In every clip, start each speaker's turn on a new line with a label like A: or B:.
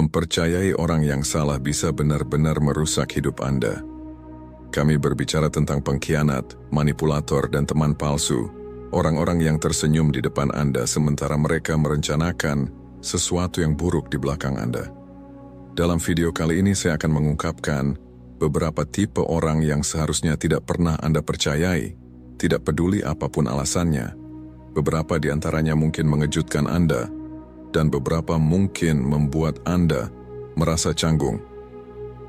A: Mempercayai orang yang salah bisa benar-benar merusak hidup Anda. Kami berbicara tentang pengkhianat, manipulator, dan teman palsu, orang-orang yang tersenyum di depan Anda sementara mereka merencanakan sesuatu yang buruk di belakang Anda. Dalam video kali ini saya akan mengungkapkan beberapa tipe orang yang seharusnya tidak pernah Anda percayai, tidak peduli apapun alasannya. Beberapa di antaranya mungkin mengejutkan Anda, dan beberapa mungkin membuat Anda merasa canggung.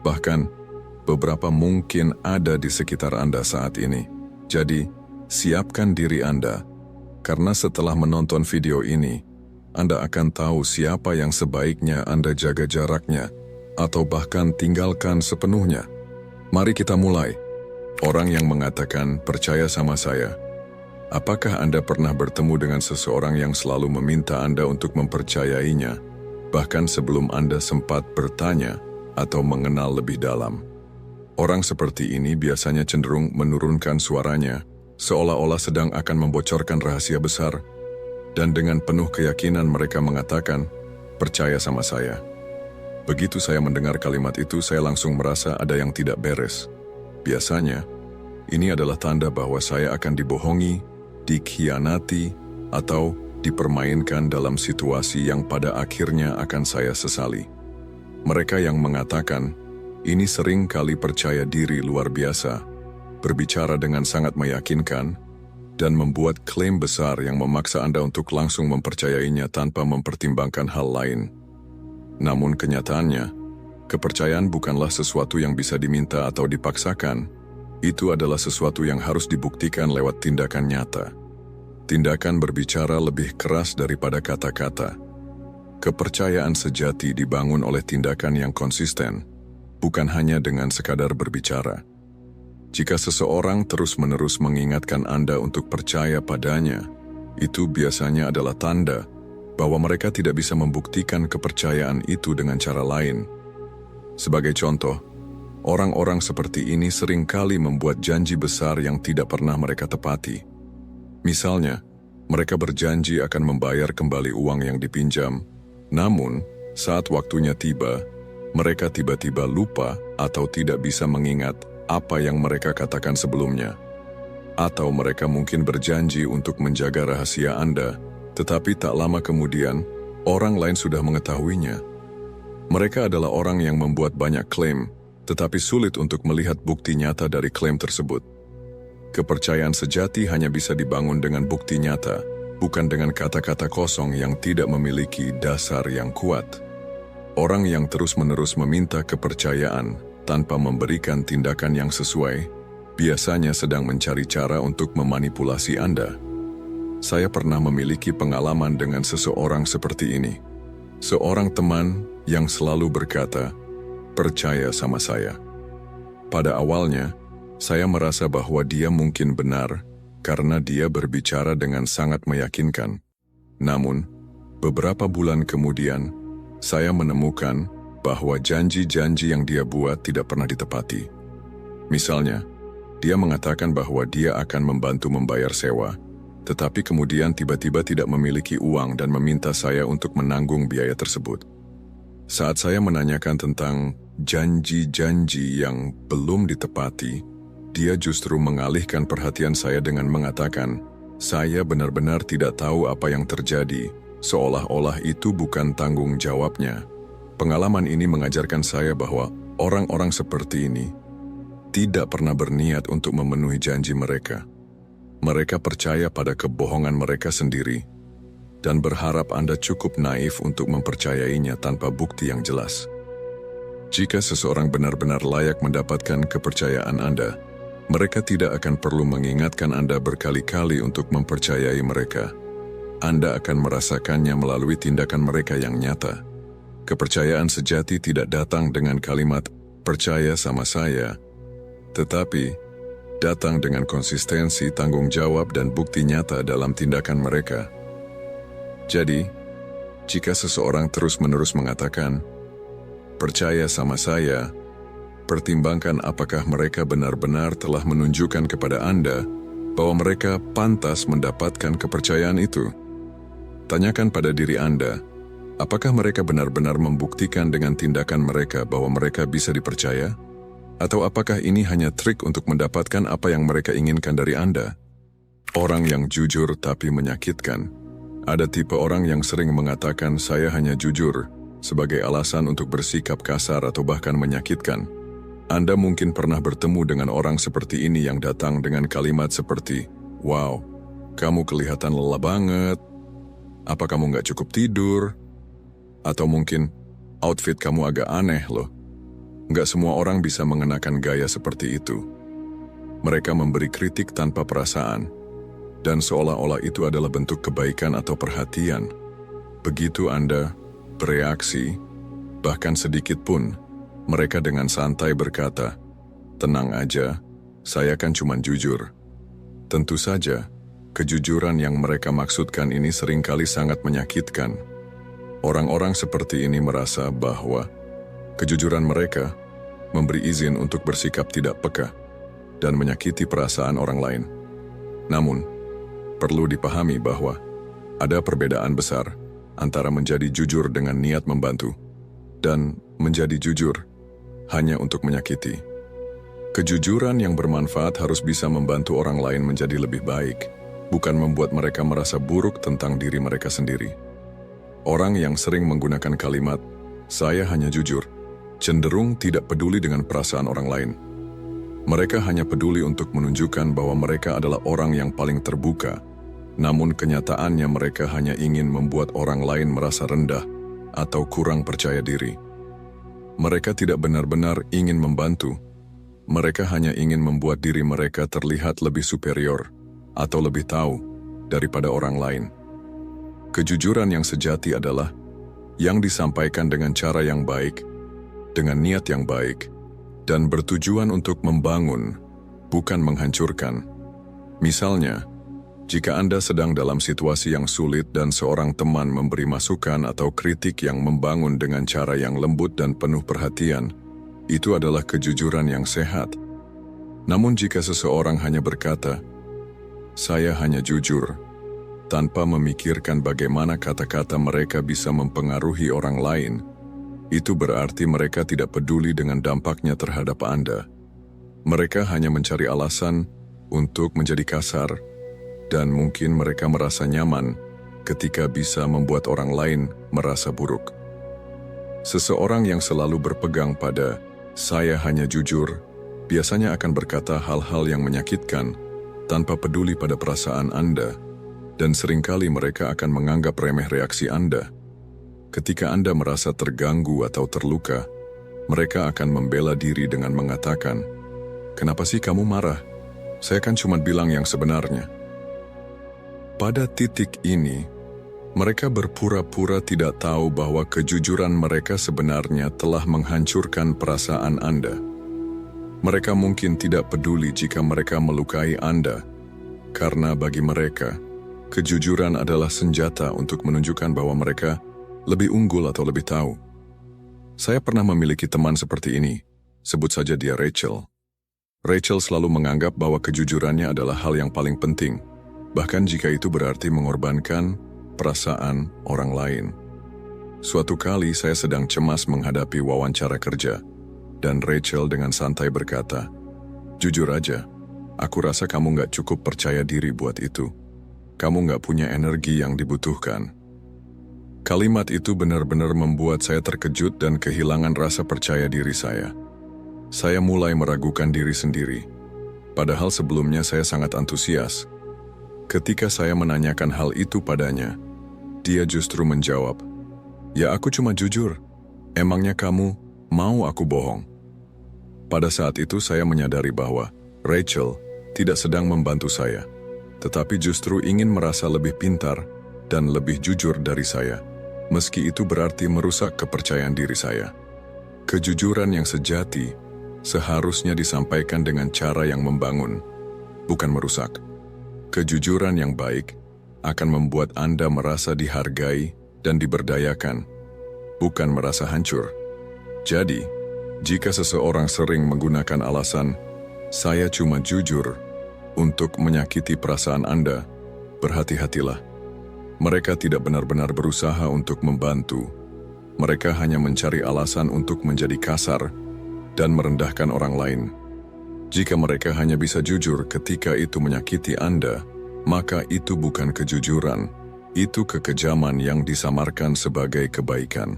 A: Bahkan, beberapa mungkin ada di sekitar Anda saat ini. Jadi, siapkan diri Anda, karena setelah menonton video ini, Anda akan tahu siapa yang sebaiknya Anda jaga jaraknya, atau bahkan tinggalkan sepenuhnya. Mari kita mulai. Orang yang mengatakan, "Percaya sama saya." Apakah Anda pernah bertemu dengan seseorang yang selalu meminta Anda untuk mempercayainya, bahkan sebelum Anda sempat bertanya atau mengenal lebih dalam? Orang seperti ini biasanya cenderung menurunkan suaranya, seolah-olah sedang akan membocorkan rahasia besar, dan dengan penuh keyakinan mereka mengatakan, "Percaya sama saya." Begitu saya mendengar kalimat itu, saya langsung merasa ada yang tidak beres. Biasanya, ini adalah tanda bahwa saya akan dibohongi, dikhianati, atau dipermainkan dalam situasi yang pada akhirnya akan saya sesali. Mereka yang mengatakan, ini sering kali percaya diri luar biasa, berbicara dengan sangat meyakinkan, dan membuat klaim besar yang memaksa Anda untuk langsung mempercayainya tanpa mempertimbangkan hal lain. Namun kenyataannya, kepercayaan bukanlah sesuatu yang bisa diminta atau dipaksakan. Itu adalah sesuatu yang harus dibuktikan lewat tindakan nyata. Tindakan berbicara lebih keras daripada kata-kata. Kepercayaan sejati dibangun oleh tindakan yang konsisten, bukan hanya dengan sekadar berbicara. Jika seseorang terus-menerus mengingatkan Anda untuk percaya padanya, itu biasanya adalah tanda bahwa mereka tidak bisa membuktikan kepercayaan itu dengan cara lain. Sebagai contoh, orang-orang seperti ini seringkali membuat janji besar yang tidak pernah mereka tepati. Misalnya, mereka berjanji akan membayar kembali uang yang dipinjam, namun saat waktunya tiba, mereka tiba-tiba lupa atau tidak bisa mengingat apa yang mereka katakan sebelumnya. Atau mereka mungkin berjanji untuk menjaga rahasia Anda, tetapi tak lama kemudian, orang lain sudah mengetahuinya. Mereka adalah orang yang membuat banyak klaim, tetapi sulit untuk melihat bukti nyata dari klaim tersebut. Kepercayaan sejati hanya bisa dibangun dengan bukti nyata, bukan dengan kata-kata kosong yang tidak memiliki dasar yang kuat. Orang yang terus-menerus meminta kepercayaan tanpa memberikan tindakan yang sesuai, biasanya sedang mencari cara untuk memanipulasi Anda. Saya pernah memiliki pengalaman dengan seseorang seperti ini. Seorang teman yang selalu berkata, "Percaya sama saya." Pada awalnya, saya merasa bahwa dia mungkin benar karena dia berbicara dengan sangat meyakinkan. Namun, beberapa bulan kemudian, saya menemukan bahwa janji-janji yang dia buat tidak pernah ditepati. Misalnya, dia mengatakan bahwa dia akan membantu membayar sewa, tetapi kemudian tiba-tiba tidak memiliki uang dan meminta saya untuk menanggung biaya tersebut. Saat saya menanyakan tentang janji-janji yang belum ditepati, dia justru mengalihkan perhatian saya dengan mengatakan, "Saya benar-benar tidak tahu apa yang terjadi," seolah-olah itu bukan tanggung jawabnya. Pengalaman ini mengajarkan saya bahwa orang-orang seperti ini tidak pernah berniat untuk memenuhi janji mereka. Mereka percaya pada kebohongan mereka sendiri dan berharap Anda cukup naif untuk mempercayainya tanpa bukti yang jelas. Jika seseorang benar-benar layak mendapatkan kepercayaan Anda, mereka tidak akan perlu mengingatkan Anda berkali-kali untuk mempercayai mereka. Anda akan merasakannya melalui tindakan mereka yang nyata. Kepercayaan sejati tidak datang dengan kalimat, "Percaya sama saya," tetapi datang dengan konsistensi, tanggung jawab, dan bukti nyata dalam tindakan mereka. Jadi, jika seseorang terus-menerus mengatakan, "Percaya sama saya," pertimbangkan apakah mereka benar-benar telah menunjukkan kepada Anda bahwa mereka pantas mendapatkan kepercayaan itu. Tanyakan pada diri Anda, Apakah mereka benar-benar membuktikan dengan tindakan mereka bahwa mereka bisa dipercaya? Atau apakah ini hanya trik untuk mendapatkan apa yang mereka inginkan dari Anda? Orang yang jujur tapi menyakitkan. Ada tipe orang yang sering mengatakan saya hanya jujur sebagai alasan untuk bersikap kasar atau bahkan menyakitkan. Anda mungkin pernah bertemu dengan orang seperti ini yang datang dengan kalimat seperti, "Wow, kamu kelihatan lelah banget. Apa kamu nggak cukup tidur?" Atau mungkin, "Outfit kamu agak aneh loh." Nggak semua orang bisa mengenakan gaya seperti itu. Mereka memberi kritik tanpa perasaan, dan seolah-olah itu adalah bentuk kebaikan atau perhatian. Begitu Anda bereaksi, bahkan sedikit pun, mereka dengan santai berkata, "Tenang aja, saya kan cuma jujur." Tentu saja, kejujuran yang mereka maksudkan ini seringkali sangat menyakitkan. Orang-orang seperti ini merasa bahwa kejujuran mereka memberi izin untuk bersikap tidak peka dan menyakiti perasaan orang lain. Namun, perlu dipahami bahwa ada perbedaan besar antara menjadi jujur dengan niat membantu dan menjadi jujur hanya untuk menyakiti. Kejujuran yang bermanfaat harus bisa membantu orang lain menjadi lebih baik, bukan membuat mereka merasa buruk tentang diri mereka sendiri. Orang yang sering menggunakan kalimat, "Saya hanya jujur," cenderung tidak peduli dengan perasaan orang lain. Mereka hanya peduli untuk menunjukkan bahwa mereka adalah orang yang paling terbuka, namun kenyataannya mereka hanya ingin membuat orang lain merasa rendah atau kurang percaya diri. Mereka tidak benar-benar ingin membantu. Mereka hanya ingin membuat diri mereka terlihat lebih superior atau lebih tahu daripada orang lain. Kejujuran yang sejati adalah yang disampaikan dengan cara yang baik, dengan niat yang baik, dan bertujuan untuk membangun, bukan menghancurkan. Misalnya, jika Anda sedang dalam situasi yang sulit dan seorang teman memberi masukan atau kritik yang membangun dengan cara yang lembut dan penuh perhatian, itu adalah kejujuran yang sehat. Namun jika seseorang hanya berkata, "Saya hanya jujur," tanpa memikirkan bagaimana kata-kata mereka bisa mempengaruhi orang lain, itu berarti mereka tidak peduli dengan dampaknya terhadap Anda. Mereka hanya mencari alasan untuk menjadi kasar, dan mungkin mereka merasa nyaman ketika bisa membuat orang lain merasa buruk. Seseorang yang selalu berpegang pada "saya hanya jujur" biasanya akan berkata hal-hal yang menyakitkan tanpa peduli pada perasaan Anda, dan seringkali mereka akan menganggap remeh reaksi Anda. Ketika Anda merasa terganggu atau terluka, mereka akan membela diri dengan mengatakan, "Kenapa sih kamu marah? Saya kan cuma bilang yang sebenarnya." Pada titik ini, mereka berpura-pura tidak tahu bahwa kejujuran mereka sebenarnya telah menghancurkan perasaan Anda. Mereka mungkin tidak peduli jika mereka melukai Anda, karena bagi mereka, kejujuran adalah senjata untuk menunjukkan bahwa mereka lebih unggul atau lebih tahu. Saya pernah memiliki teman seperti ini, sebut saja dia Rachel. Rachel selalu menganggap bahwa kejujurannya adalah hal yang paling penting, bahkan jika itu berarti mengorbankan perasaan orang lain. Suatu kali saya sedang cemas menghadapi wawancara kerja, dan Rachel dengan santai berkata, "Jujur aja, aku rasa kamu gak cukup percaya diri buat itu. Kamu gak punya energi yang dibutuhkan." Kalimat itu benar-benar membuat saya terkejut dan kehilangan rasa percaya diri saya. Saya mulai meragukan diri sendiri, padahal sebelumnya saya sangat antusias. Ketika saya menanyakan hal itu padanya, dia justru menjawab, "Ya aku cuma jujur, emangnya kamu mau aku bohong?" Pada saat itu saya menyadari bahwa Rachel tidak sedang membantu saya, tetapi justru ingin merasa lebih pintar dan lebih jujur dari saya, meski itu berarti merusak kepercayaan diri saya. Kejujuran yang sejati seharusnya disampaikan dengan cara yang membangun, bukan merusak. Kejujuran yang baik akan membuat Anda merasa dihargai dan diberdayakan, bukan merasa hancur. Jadi, jika seseorang sering menggunakan alasan, "Saya cuma jujur," untuk menyakiti perasaan Anda, berhati-hatilah. Mereka tidak benar-benar berusaha untuk membantu. Mereka hanya mencari alasan untuk menjadi kasar dan merendahkan orang lain. Jika mereka hanya bisa jujur ketika itu menyakiti Anda, maka itu bukan kejujuran, itu kekejaman yang disamarkan sebagai kebaikan.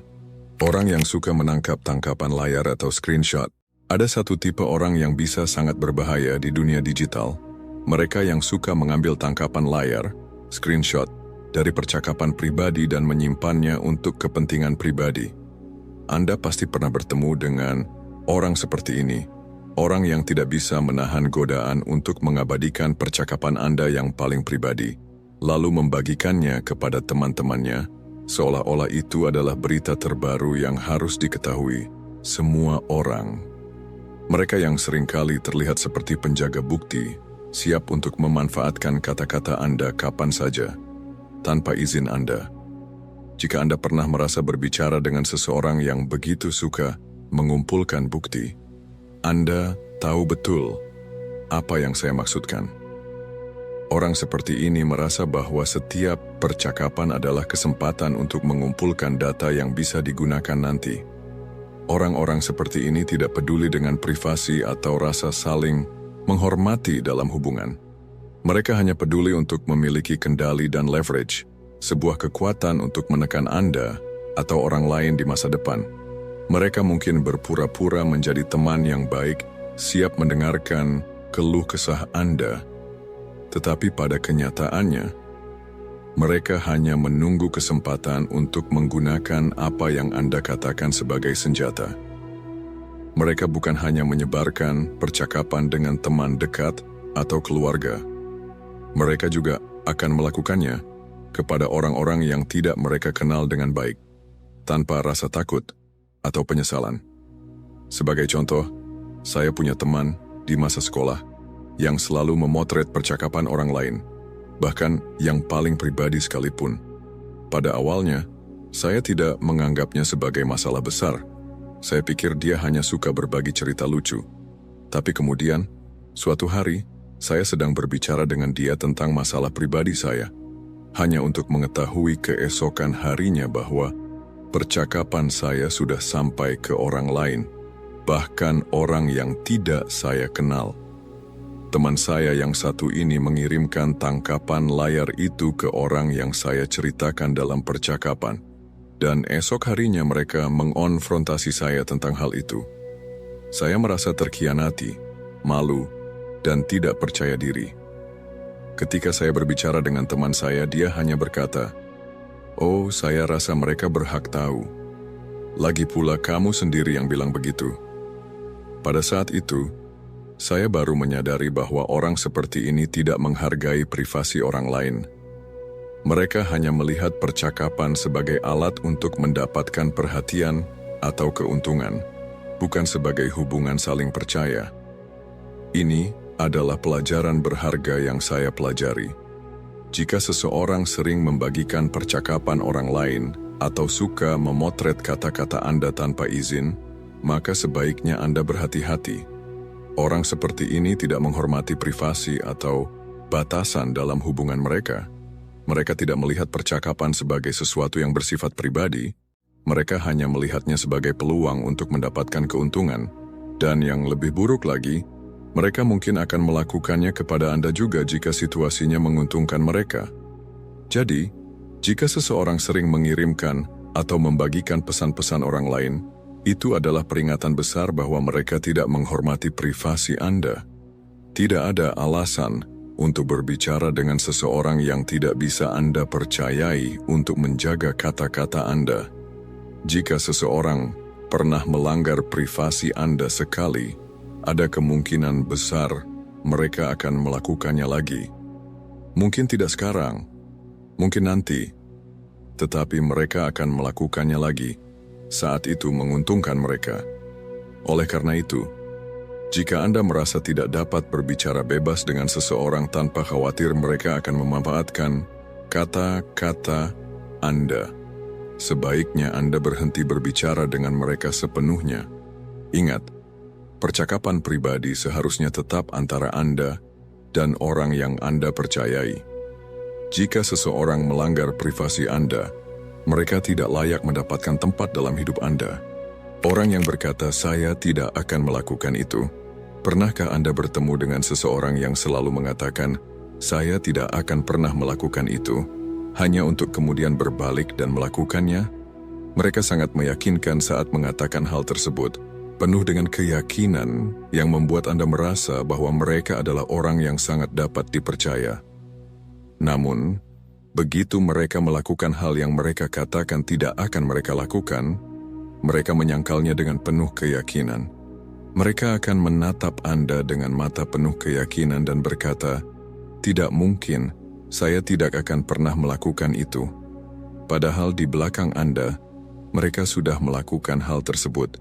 A: Orang yang suka menangkap tangkapan layar atau screenshot. Ada satu tipe orang yang bisa sangat berbahaya di dunia digital. Mereka yang suka mengambil tangkapan layar, screenshot, dari percakapan pribadi dan menyimpannya untuk kepentingan pribadi. Anda pasti pernah bertemu dengan orang seperti ini. Orang yang tidak bisa menahan godaan untuk mengabadikan percakapan Anda yang paling pribadi, lalu membagikannya kepada teman-temannya, seolah-olah itu adalah berita terbaru yang harus diketahui semua orang. Mereka yang seringkali terlihat seperti penjaga bukti, siap untuk memanfaatkan kata-kata Anda kapan saja, tanpa izin Anda. Jika Anda pernah merasa berbicara dengan seseorang yang begitu suka mengumpulkan bukti, Anda tahu betul apa yang saya maksudkan. Orang seperti ini merasa bahwa setiap percakapan adalah kesempatan untuk mengumpulkan data yang bisa digunakan nanti. Orang-orang seperti ini tidak peduli dengan privasi atau rasa saling menghormati dalam hubungan. Mereka hanya peduli untuk memiliki kendali dan leverage, sebuah kekuatan untuk menekan Anda atau orang lain di masa depan. Mereka mungkin berpura-pura menjadi teman yang baik, siap mendengarkan keluh kesah Anda, tetapi pada kenyataannya, mereka hanya menunggu kesempatan untuk menggunakan apa yang Anda katakan sebagai senjata. Mereka bukan hanya menyebarkan percakapan dengan teman dekat atau keluarga. Mereka juga akan melakukannya kepada orang-orang yang tidak mereka kenal dengan baik, tanpa rasa takut atau penyesalan. Sebagai contoh, saya punya teman di masa sekolah yang selalu memotret percakapan orang lain, bahkan yang paling pribadi sekalipun. Pada awalnya, saya tidak menganggapnya sebagai masalah besar. Saya pikir dia hanya suka berbagi cerita lucu. Tapi kemudian, suatu hari, saya sedang berbicara dengan dia tentang masalah pribadi saya, hanya untuk mengetahui keesokan harinya bahwa percakapan saya sudah sampai ke orang lain, bahkan orang yang tidak saya kenal. Teman saya yang satu ini mengirimkan tangkapan layar itu ke orang yang saya ceritakan dalam percakapan, dan esok harinya mereka mengonfrontasi saya tentang hal itu. Saya merasa terkhianati, malu, dan tidak percaya diri. Ketika saya berbicara dengan teman saya, dia hanya berkata, "Oh, saya rasa mereka berhak tahu. Lagi pula kamu sendiri yang bilang begitu." Pada saat itu, saya baru menyadari bahwa orang seperti ini tidak menghargai privasi orang lain. Mereka hanya melihat percakapan sebagai alat untuk mendapatkan perhatian atau keuntungan, bukan sebagai hubungan saling percaya. Ini adalah pelajaran berharga yang saya pelajari. Jika seseorang sering membagikan percakapan orang lain atau suka memotret kata-kata Anda tanpa izin, maka sebaiknya Anda berhati-hati. Orang seperti ini tidak menghormati privasi atau batasan dalam hubungan mereka. Mereka tidak melihat percakapan sebagai sesuatu yang bersifat pribadi. Mereka hanya melihatnya sebagai peluang untuk mendapatkan keuntungan. Dan yang lebih buruk lagi, mereka mungkin akan melakukannya kepada Anda juga jika situasinya menguntungkan mereka. Jadi, jika seseorang sering mengirimkan atau membagikan pesan-pesan orang lain, itu adalah peringatan besar bahwa mereka tidak menghormati privasi Anda. Tidak ada alasan untuk berbicara dengan seseorang yang tidak bisa Anda percayai untuk menjaga kata-kata Anda. Jika seseorang pernah melanggar privasi Anda sekali, ada kemungkinan besar mereka akan melakukannya lagi. Mungkin tidak sekarang, mungkin nanti, tetapi mereka akan melakukannya lagi saat itu menguntungkan mereka. Oleh karena itu, jika Anda merasa tidak dapat berbicara bebas dengan seseorang tanpa khawatir mereka akan memanfaatkan kata-kata Anda, sebaiknya Anda berhenti berbicara dengan mereka sepenuhnya. Ingat, percakapan pribadi seharusnya tetap antara Anda dan orang yang Anda percayai. Jika seseorang melanggar privasi Anda, mereka tidak layak mendapatkan tempat dalam hidup Anda. Orang yang berkata, "Saya tidak akan melakukan itu." Pernahkah Anda bertemu dengan seseorang yang selalu mengatakan, "Saya tidak akan pernah melakukan itu," hanya untuk kemudian berbalik dan melakukannya? Mereka sangat meyakinkan saat mengatakan hal tersebut, penuh dengan keyakinan yang membuat Anda merasa bahwa mereka adalah orang yang sangat dapat dipercaya. Namun, begitu mereka melakukan hal yang mereka katakan tidak akan mereka lakukan, mereka menyangkalnya dengan penuh keyakinan. Mereka akan menatap Anda dengan mata penuh keyakinan dan berkata, "Tidak mungkin, saya tidak akan pernah melakukan itu." Padahal di belakang Anda, mereka sudah melakukan hal tersebut,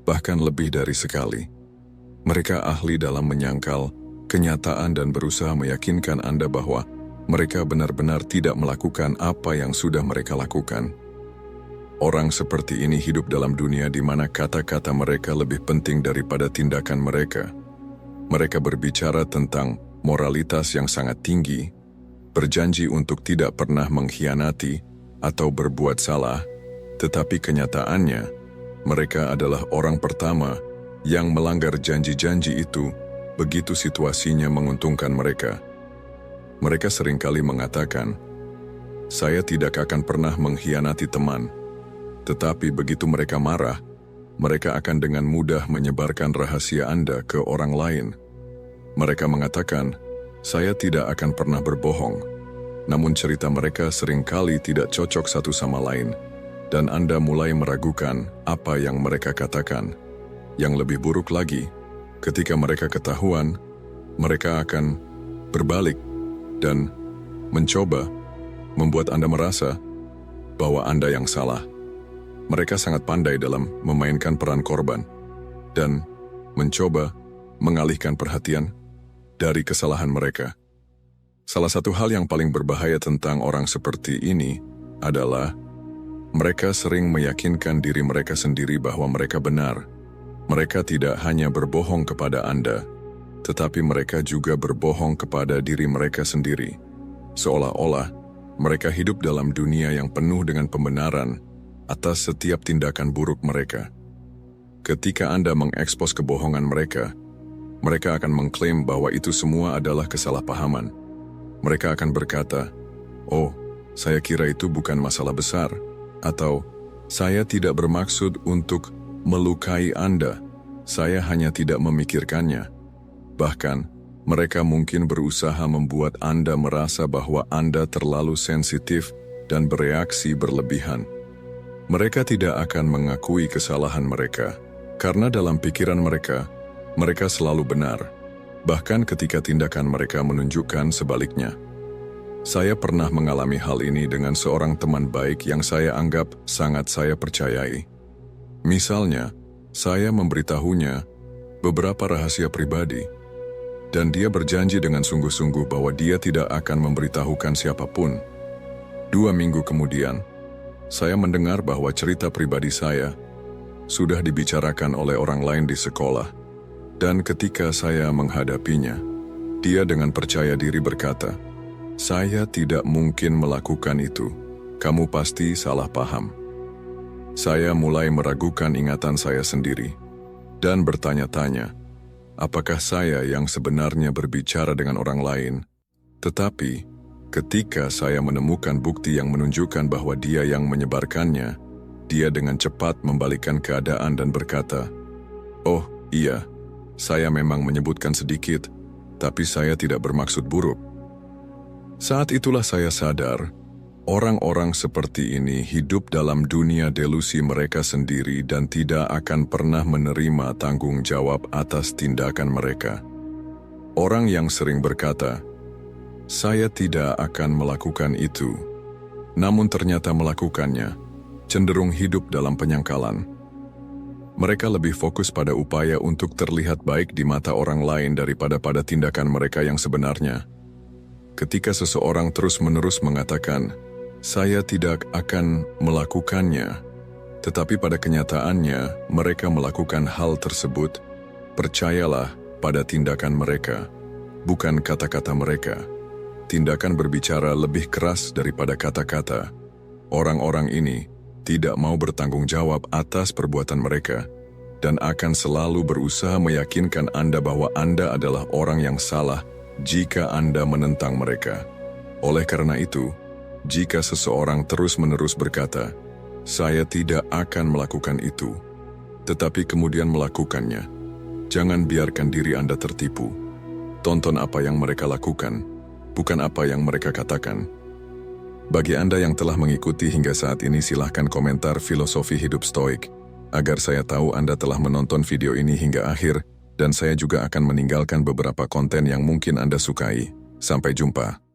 A: bahkan lebih dari sekali. Mereka ahli dalam menyangkal kenyataan dan berusaha meyakinkan Anda bahwa mereka benar-benar tidak melakukan apa yang sudah mereka lakukan. Orang seperti ini hidup dalam dunia di mana kata-kata mereka lebih penting daripada tindakan mereka. Mereka berbicara tentang moralitas yang sangat tinggi, berjanji untuk tidak pernah mengkhianati atau berbuat salah, tetapi kenyataannya, mereka adalah orang pertama yang melanggar janji-janji itu begitu situasinya menguntungkan mereka. Mereka seringkali mengatakan, "Saya tidak akan pernah mengkhianati teman." Tetapi begitu mereka marah, mereka akan dengan mudah menyebarkan rahasia Anda ke orang lain. Mereka mengatakan, "Saya tidak akan pernah berbohong." Namun cerita mereka seringkali tidak cocok satu sama lain, dan Anda mulai meragukan apa yang mereka katakan. Yang lebih buruk lagi, ketika mereka ketahuan, mereka akan berbalik dan mencoba membuat Anda merasa bahwa Anda yang salah. Mereka sangat pandai dalam memainkan peran korban dan mencoba mengalihkan perhatian dari kesalahan mereka. Salah satu hal yang paling berbahaya tentang orang seperti ini adalah mereka sering meyakinkan diri mereka sendiri bahwa mereka benar. Mereka tidak hanya berbohong kepada Anda, tetapi mereka juga berbohong kepada diri mereka sendiri. Seolah-olah mereka hidup dalam dunia yang penuh dengan pembenaran atas setiap tindakan buruk mereka. Ketika Anda mengekspos kebohongan mereka, mereka akan mengklaim bahwa itu semua adalah kesalahpahaman. Mereka akan berkata, "Oh, saya kira itu bukan masalah besar," atau "Saya tidak bermaksud untuk melukai Anda, saya hanya tidak memikirkannya." Bahkan, mereka mungkin berusaha membuat Anda merasa bahwa Anda terlalu sensitif dan bereaksi berlebihan. Mereka tidak akan mengakui kesalahan mereka, karena dalam pikiran mereka, mereka selalu benar, bahkan ketika tindakan mereka menunjukkan sebaliknya. Saya pernah mengalami hal ini dengan seorang teman baik yang saya anggap sangat saya percayai. Misalnya, saya memberitahunya beberapa rahasia pribadi, dan dia berjanji dengan sungguh-sungguh bahwa dia tidak akan memberitahukan siapapun. 2 minggu kemudian, saya mendengar bahwa cerita pribadi saya sudah dibicarakan oleh orang lain di sekolah, dan ketika saya menghadapinya, dia dengan percaya diri berkata, "Saya tidak mungkin melakukan itu, kamu pasti salah paham." Saya mulai meragukan ingatan saya sendiri, dan bertanya-tanya, apakah saya yang sebenarnya berbicara dengan orang lain? Tetapi, ketika saya menemukan bukti yang menunjukkan bahwa dia yang menyebarkannya, dia dengan cepat membalikkan keadaan dan berkata, "Oh, iya, saya memang menyebutkan sedikit, tapi saya tidak bermaksud buruk." Saat itulah saya sadar, orang-orang seperti ini hidup dalam dunia delusi mereka sendiri dan tidak akan pernah menerima tanggung jawab atas tindakan mereka. Orang yang sering berkata, "Saya tidak akan melakukan itu," namun ternyata melakukannya, cenderung hidup dalam penyangkalan. Mereka lebih fokus pada upaya untuk terlihat baik di mata orang lain daripada pada tindakan mereka yang sebenarnya. Ketika seseorang terus-menerus mengatakan, "Saya tidak akan melakukannya," tetapi pada kenyataannya mereka melakukan hal tersebut, percayalah pada tindakan mereka, bukan kata-kata mereka. Tindakan berbicara lebih keras daripada kata-kata. Orang-orang ini tidak mau bertanggung jawab atas perbuatan mereka dan akan selalu berusaha meyakinkan Anda bahwa Anda adalah orang yang salah jika Anda menentang mereka. Oleh karena itu, jika seseorang terus-menerus berkata, "Saya tidak akan melakukan itu," tetapi kemudian melakukannya, jangan biarkan diri Anda tertipu. Tonton apa yang mereka lakukan, bukan apa yang mereka katakan. Bagi Anda yang telah mengikuti hingga saat ini, silahkan komentar filosofi hidup stoik, agar saya tahu Anda telah menonton video ini hingga akhir, dan saya juga akan meninggalkan beberapa konten yang mungkin Anda sukai. Sampai jumpa.